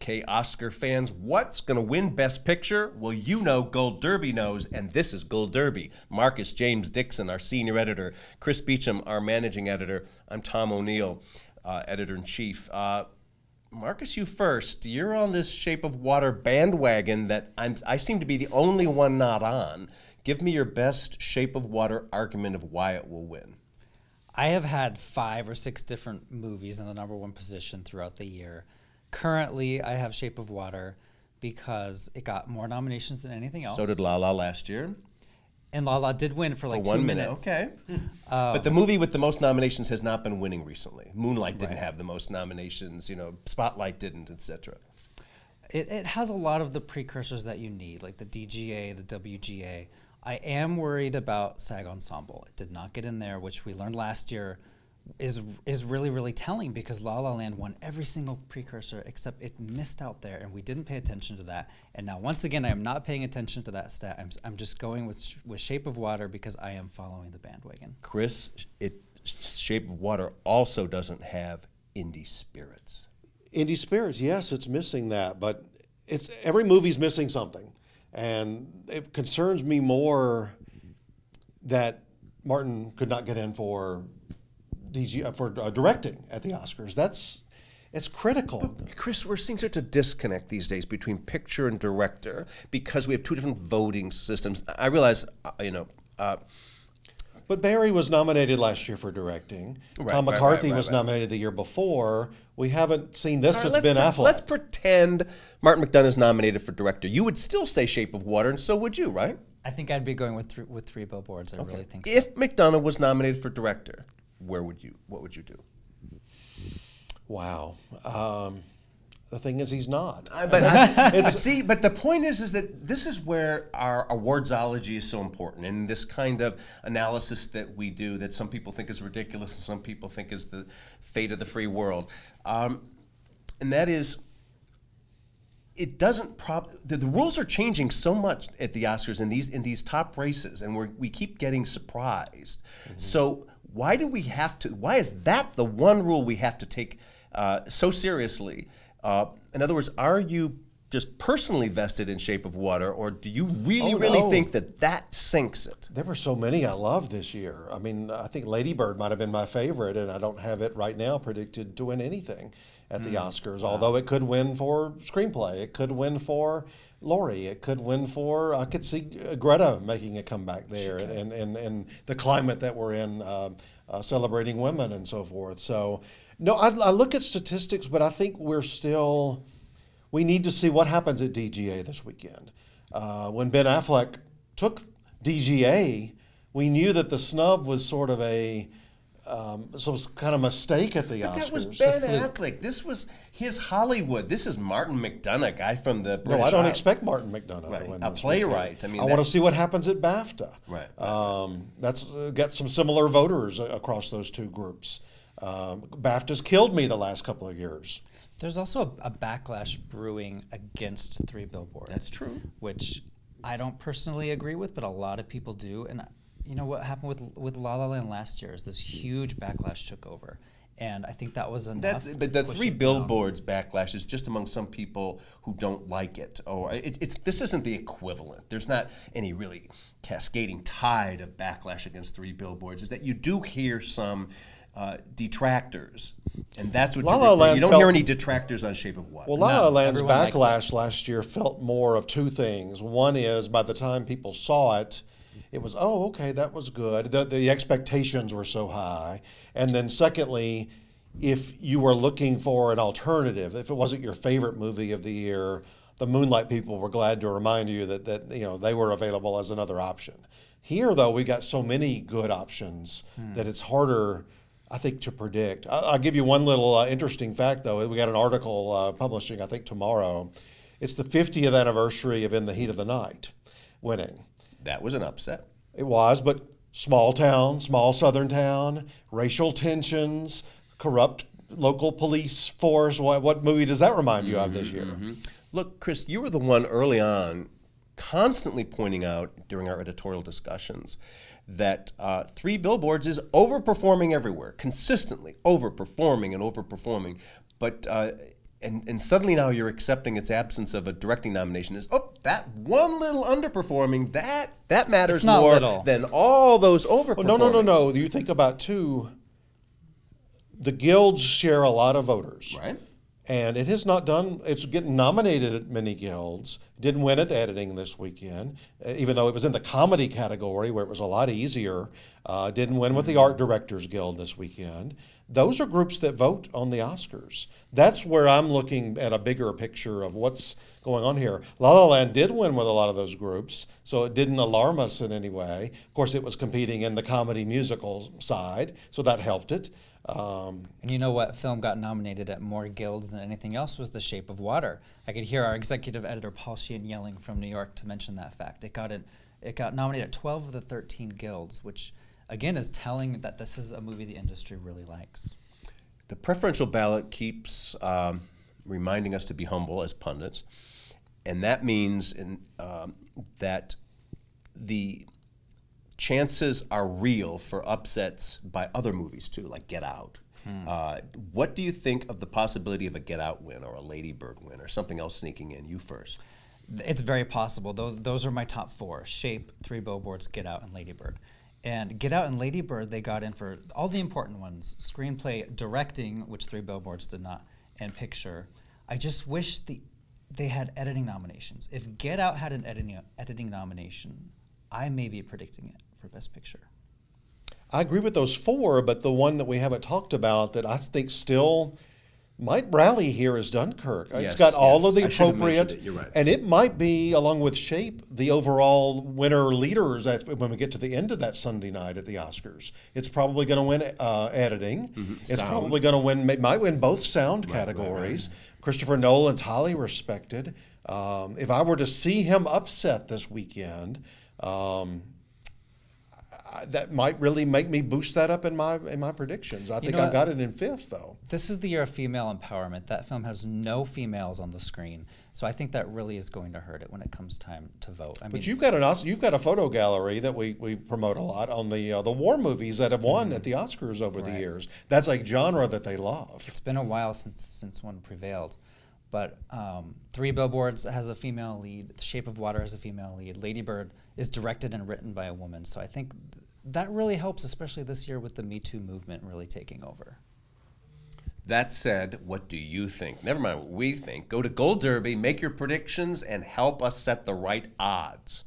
Okay, Oscar fans, what's going to win Best Picture? Well, you know Gold Derby knows, and this is Gold Derby. Marcus James Dixon, our senior editor. Chris Beachum, our managing editor. I'm Tom O'Neill, editor-in-chief. Marcus, you first. You're on this Shape of Water bandwagon that I seem to be the only one not on. Give me your best Shape of Water argument of why it will win. I have had 5 or 6 different movies in the #1 position throughout the year. Currently, I have Shape of Water because it got more nominations than anything else. So did La La last year. And La La did win for like 1 2 minute. minutes. Okay. But the movie with the most nominations has not been winning recently. Moonlight didn't have the most nominations. You know, Spotlight didn't, etc. It has a lot of the precursors that you need, like the DGA, the WGA. I am worried about SAG Ensemble. It did not get in there, which we learned last year is really, really telling because La La Land won every single precursor except it missed out there, and we didn't pay attention to that. And now, once again, I am not paying attention to that stat. I'm just going with Shape of Water because I am following the bandwagon. Chris, Shape of Water also doesn't have indie spirits. Indie spirits, yes, it's missing that, but every movie's missing something. And it concerns me more that Martin could not get in for directing at the Oscars. It's critical. But Chris, we're seeing such a disconnect these days between picture and director because we have 2 different voting systems. I realize, but Barry was nominated last year for directing. Tom McCarthy was nominated the year before. We haven't seen this since Ben Affleck. Let's pretend Martin McDonagh is nominated for director. You would still say Shape of Water, and so would you, right? I think I'd be going with Three Billboards. I really think so. If McDonagh was nominated for director, what would you do? Wow. The thing is, he's not. But the point is that this is where our awardsology is so important, and this kind of analysis that we do that some people think is ridiculous and some people think is the fate of the free world, and that is, it doesn't. The rules are changing so much at the Oscars in these top races, and we keep getting surprised. Mm-hmm. So why do we have to? Why is that the one rule we have to take so seriously? In other words, are you just personally vested in Shape of Water, or do you really think that sinks it? There were so many I loved this year. I mean, I think Lady Bird might have been my favorite, and I don't have it right now predicted to win anything at the Oscars, although it could win for screenplay. It could win for Laurie. It could win for, I could see Greta making a comeback there, and the climate that we're in, celebrating women and so forth. So, no, I look at statistics, but I think we need to see what happens at DGA this weekend. When Ben Affleck took DGA, we knew that the snub was sort of a kind of mistake at the Oscars. That was Ben Affleck. This was his Hollywood. This is Martin McDonagh, guy from the British. No, I don't expect Martin McDonagh to win this playwright. I want to see what happens at BAFTA. Right. That's got some similar voters across those 2 groups. BAFTA's killed me the last couple of years. There's also a backlash brewing against Three Billboards. That's true. Which I don't personally agree with, but a lot of people do. And you know what happened with La La Land last year is this huge backlash took over. And I think that was enough. But the Three Billboards backlash is just among some people who don't like it. Or this isn't the equivalent. There's not any really cascading tide of backlash against Three Billboards. Is that you do hear some detractors, and that's what you don't hear any detractors on Shape of Water. Well, La La Land's backlash last year felt more of 2 things. One is by the time people saw it, it was, oh, okay, that was good. The expectations were so high. And then secondly, if you were looking for an alternative, if it wasn't your favorite movie of the year, the Moonlight people were glad to remind you that they were available as another option. Here, though, we got so many good options that it's harder, I think, to predict. I'll give you one little interesting fact, though. We got an article publishing, I think, tomorrow. It's the 50th anniversary of In the Heat of the Night winning. That was an upset. It was, but small town, small southern town, racial tensions, corrupt local police force. What movie does that remind you of this year? Mm-hmm. Look, Chris, you were the one early on constantly pointing out during our editorial discussions that Three Billboards is overperforming everywhere, consistently overperforming and overperforming. But and suddenly now you're accepting its absence of a directing nomination is, oh, that one little underperforming, that matters more little. than all those overperforming. Well, no. You think about, too, the guilds share a lot of voters. Right. And it has not done, it's getting nominated at many guilds. Didn't win at editing this weekend, even though it was in the comedy category where it was a lot easier. Didn't win with the Art Directors Guild this weekend. Those are groups that vote on the Oscars. That's where I'm looking at a bigger picture of what's going on here. La La Land did win with a lot of those groups, so it didn't alarm us in any way. Of course, it was competing in the comedy musical side, so that helped it. And you know what film got nominated at more guilds than anything else was The Shape of Water. I could hear our executive editor Paul Sheehan yelling from New York to mention that fact. It got nominated at 12 of the 13 guilds, which again is telling that this is a movie the industry really likes. The preferential ballot keeps reminding us to be humble as pundits, and that means that the chances are real for upsets by other movies too, like Get Out. What do you think of the possibility of a Get Out win or a Lady Bird win or something else sneaking in? You first. It's very possible. Those are my top four: Shape, Three Billboards, Get Out, and Lady Bird. And Get Out and Lady Bird, they got in for all the important ones: screenplay, directing, which Three Billboards did not, and picture. I just wish they had editing nominations. If Get Out had an editing nomination, I may be predicting it for Best Picture. I agree with those four, but the one that we haven't talked about that I think still might rally here is Dunkirk. It's got all of the appropriate, You're right. and it might be, along with Shape, the overall winner leaders when we get to the end of that Sunday night at the Oscars. It's probably going to win editing. It's Sound. probably going to win, might win both sound categories. Right. Christopher Nolan's highly respected. If I were to see him upset this weekend, that might really make me boost that up in my predictions. I think I've got it in fifth, though. This is the year of female empowerment. That film has no females on the screen, so I think that really is going to hurt it when it comes time to vote. But you've got a photo gallery that we promote a lot on the war movies that have won at the Oscars over the years. That's a genre that they love. It's been a while since one prevailed. But Three Billboards has a female lead. The Shape of Water has a female lead. Lady Bird is directed and written by a woman. So I think that really helps, especially this year with the Me Too movement really taking over. That said, what do you think? Never mind what we think. Go to Gold Derby, make your predictions, and help us set the right odds.